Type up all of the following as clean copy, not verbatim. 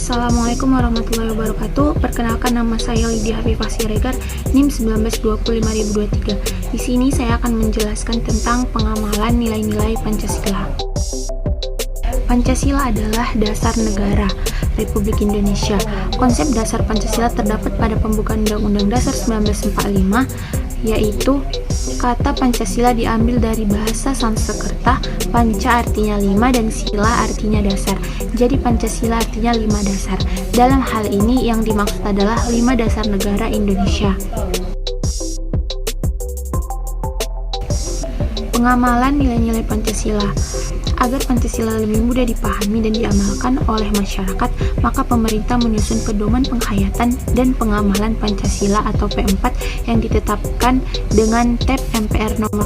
Assalamualaikum warahmatullahi wabarakatuh. Perkenalkan, nama saya Lydia Hafifah Siregar, NIM 1925.023. Di sini saya akan menjelaskan tentang pengamalan nilai-nilai Pancasila. Pancasila adalah dasar negara Republik Indonesia. Konsep dasar Pancasila terdapat pada pembukaan Undang-Undang Dasar 1945, yaitu kata Pancasila diambil dari bahasa Sanskerta. Panca artinya 5 dan sila artinya dasar. Jadi Pancasila artinya 5 dasar. Dalam hal ini yang dimaksud adalah 5 dasar negara Indonesia. Pengamalan nilai-nilai Pancasila. Agar Pancasila lebih mudah dipahami dan diamalkan oleh masyarakat, maka pemerintah menyusun pedoman penghayatan dan pengamalan Pancasila atau P4 yang ditetapkan dengan TEP MPR nomor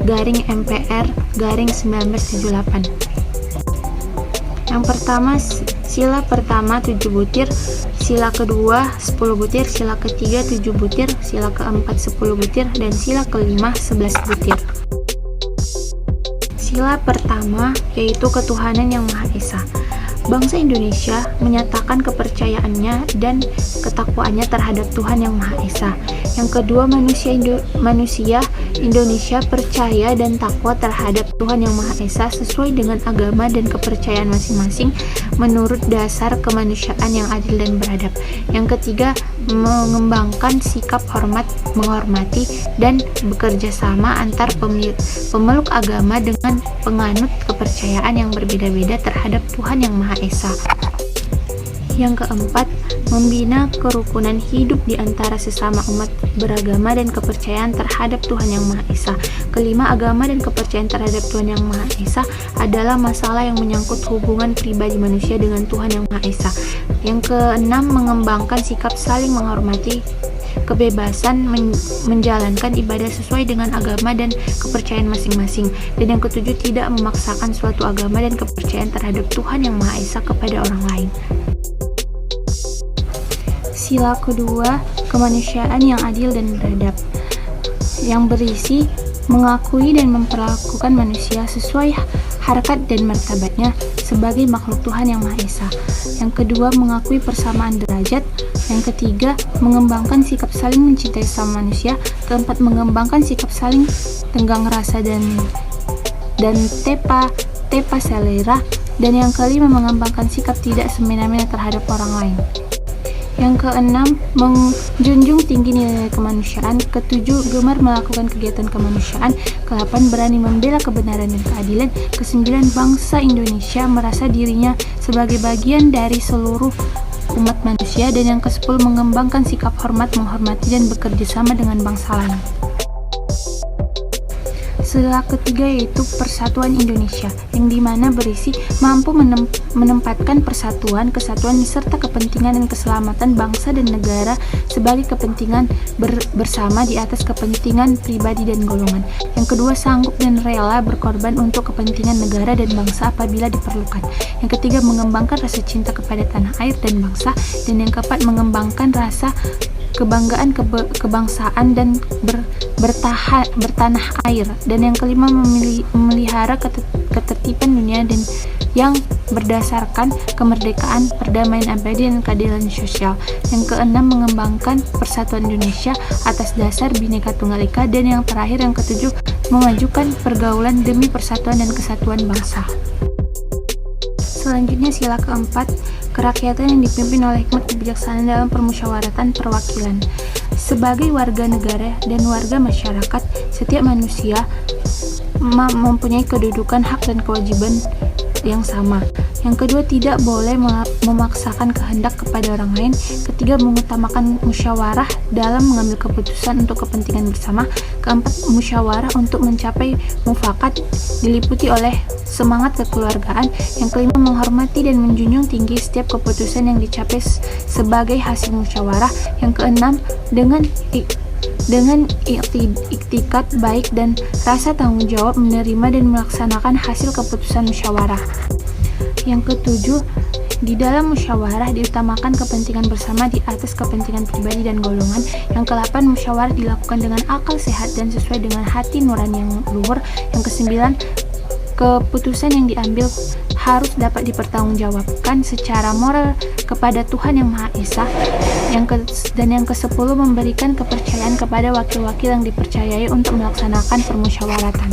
2/MPR/1978. Yang pertama, sila pertama 7 butir, sila kedua 10 butir, sila ketiga 7 butir, sila keempat 10 butir, dan sila kelima 11 butir. Sila pertama yaitu ketuhanan yang Maha Esa. Bangsa Indonesia menyatakan kepercayaannya dan ketakwaannya terhadap Tuhan yang Maha Esa. Yang kedua, manusia Indonesia percaya dan takwa terhadap Tuhan yang Maha Esa sesuai dengan agama dan kepercayaan masing-masing menurut dasar kemanusiaan yang adil dan beradab. Yang ketiga, mengembangkan sikap menghormati dan bekerja sama antar pemeluk agama dengan penganut kepercayaan yang berbeda-beda terhadap Tuhan yang Maha Esa. Yang keempat, membina kerukunan hidup di antara sesama umat beragama dan kepercayaan terhadap Tuhan yang Maha Esa. Kelima, agama dan kepercayaan terhadap Tuhan yang Maha Esa adalah masalah yang menyangkut hubungan pribadi manusia dengan Tuhan yang Maha Esa. Yang keenam, mengembangkan sikap saling menghormati, kebebasan menjalankan ibadah sesuai dengan agama dan kepercayaan masing-masing. Dan yang ketujuh, tidak memaksakan suatu agama dan kepercayaan terhadap Tuhan yang Maha Esa kepada orang lain. Sila kedua, kemanusiaan yang adil dan beradab, yang berisi mengakui dan memperlakukan manusia sesuai harkat dan martabatnya sebagai makhluk Tuhan yang Maha Esa. Yang kedua, mengakui persamaan derajat. Yang ketiga, mengembangkan sikap saling mencintai sama manusia. Keempat, mengembangkan sikap saling tenggang rasa dan tepa selera. Dan yang kelima, mengembangkan sikap tidak semena-mena terhadap orang lain. Yang keenam, menjunjung tinggi nilai kemanusiaan. Ketujuh, gemar melakukan kegiatan kemanusiaan. Kedelapan, berani membela kebenaran dan keadilan. Kesembilan, bangsa Indonesia merasa dirinya sebagai bagian dari seluruh umat manusia. Dan yang ke-10, mengembangkan sikap menghormati dan bekerja sama dengan bangsa lain. Sila ketiga yaitu persatuan Indonesia, yang dimana berisi mampu menempatkan persatuan, kesatuan, serta kepentingan dan keselamatan bangsa dan negara sebagai kepentingan bersama di atas kepentingan pribadi dan golongan. Yang kedua, sanggup dan rela berkorban untuk kepentingan negara dan bangsa apabila diperlukan. Yang ketiga, mengembangkan rasa cinta kepada tanah air dan bangsa. Dan yang keempat, mengembangkan rasa kebanggaan kebangsaan dan bertanah air. Dan yang kelima, memelihara ketertiban dunia dan yang berdasarkan kemerdekaan, perdamaian abadi dan keadilan sosial. Yang keenam, mengembangkan persatuan Indonesia atas dasar Bhinneka Tunggal Ika. Dan yang terakhir, yang ketujuh, memajukan pergaulan demi persatuan dan kesatuan bangsa. Selanjutnya, sila keempat, kerakyatan yang dipimpin oleh hikmat kebijaksanaan dalam permusyawaratan perwakilan. Sebagai warga negara dan warga masyarakat, setiap manusia mempunyai kedudukan, hak dan kewajiban yang sama. Yang kedua, tidak boleh memaksakan kehendak kepada orang lain. Ketiga, mengutamakan musyawarah dalam mengambil keputusan untuk kepentingan bersama. Keempat, musyawarah untuk mencapai mufakat diliputi oleh semangat kekeluargaan. Yang kelima, menghormati dan menjunjung tinggi setiap keputusan yang dicapai sebagai hasil musyawarah. Yang keenam, dengan iktikat baik dan rasa tanggung jawab menerima dan melaksanakan hasil keputusan musyawarah. Yang ketujuh, di dalam musyawarah diutamakan kepentingan bersama di atas kepentingan pribadi dan golongan. Yang ke-8, musyawarah dilakukan dengan akal sehat dan sesuai dengan hati nurani yang luhur. Yang ke-9, keputusan yang diambil harus dapat dipertanggungjawabkan secara moral kepada Tuhan Yang Maha Esa. Dan yang ke-10, memberikan kepercayaan kepada wakil-wakil yang dipercayai untuk melaksanakan permusyawaratan.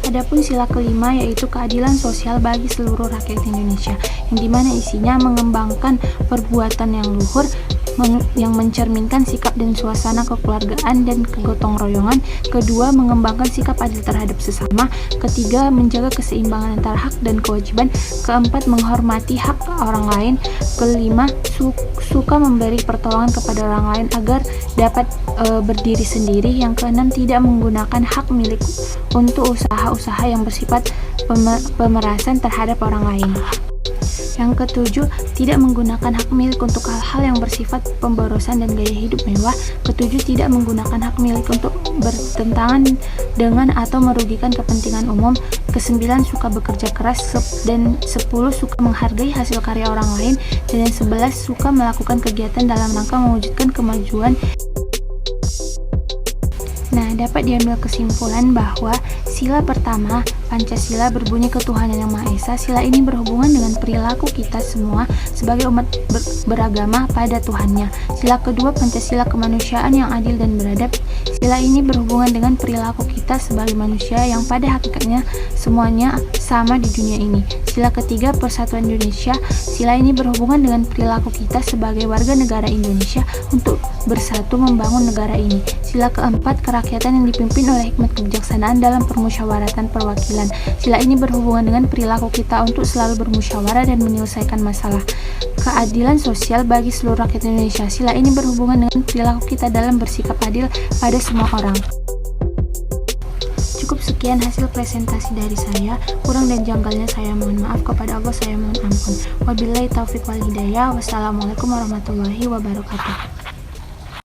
Adapun sila kelima yaitu keadilan sosial bagi seluruh rakyat Indonesia, yang dimana isinya mengembangkan perbuatan yang luhur, yang mencerminkan sikap dan suasana kekeluargaan dan kegotong royongan. Kedua, mengembangkan sikap adil terhadap sesama. Ketiga, menjaga keseimbangan antara hak dan kewajiban. Keempat, menghormati hak orang lain. Kelima, suka memberi pertolongan kepada orang lain agar dapat berdiri sendiri. Yang keenam, tidak menggunakan hak milik untuk usaha-usaha yang bersifat pemerasan terhadap orang lain. Yang ketujuh, tidak menggunakan hak milik untuk hal-hal yang bersifat pemborosan dan gaya hidup mewah. Ketujuh, tidak menggunakan hak milik untuk bertentangan dengan atau merugikan kepentingan umum. Kesembilan, suka bekerja keras. Dan 10, suka menghargai hasil karya orang lain. Dan yang 11, suka melakukan kegiatan dalam rangka mewujudkan kemajuan. Nah, dapat diambil kesimpulan bahwa sila pertama, Pancasila, berbunyi ketuhanan yang Maha Esa. Sila ini berhubungan dengan perilaku kita semua sebagai umat beragama pada Tuhannya. Sila kedua, Pancasila, kemanusiaan yang adil dan beradab. Sila ini berhubungan dengan perilaku kita sebagai manusia yang pada hakikatnya semuanya sama di dunia ini. Sila ketiga, Persatuan Indonesia. Sila ini berhubungan dengan perilaku kita sebagai warga negara Indonesia untuk bersatu membangun negara ini. Sila keempat, kerakyatan yang dipimpin oleh hikmat kebijaksanaan dalam permusyawaratan perwakilan. Sila ini berhubungan dengan perilaku kita untuk selalu bermusyawarah dan menyelesaikan masalah. Keadilan sosial bagi seluruh rakyat Indonesia. Sila ini berhubungan dengan perilaku kita dalam bersikap adil pada semua orang. Cukup sekian hasil presentasi dari saya. Kurang dan janggalnya saya mohon maaf. Kepada Allah saya mohon ampun. Wabillahi taufiq wal hidayah. Wassalamualaikum warahmatullahi wabarakatuh.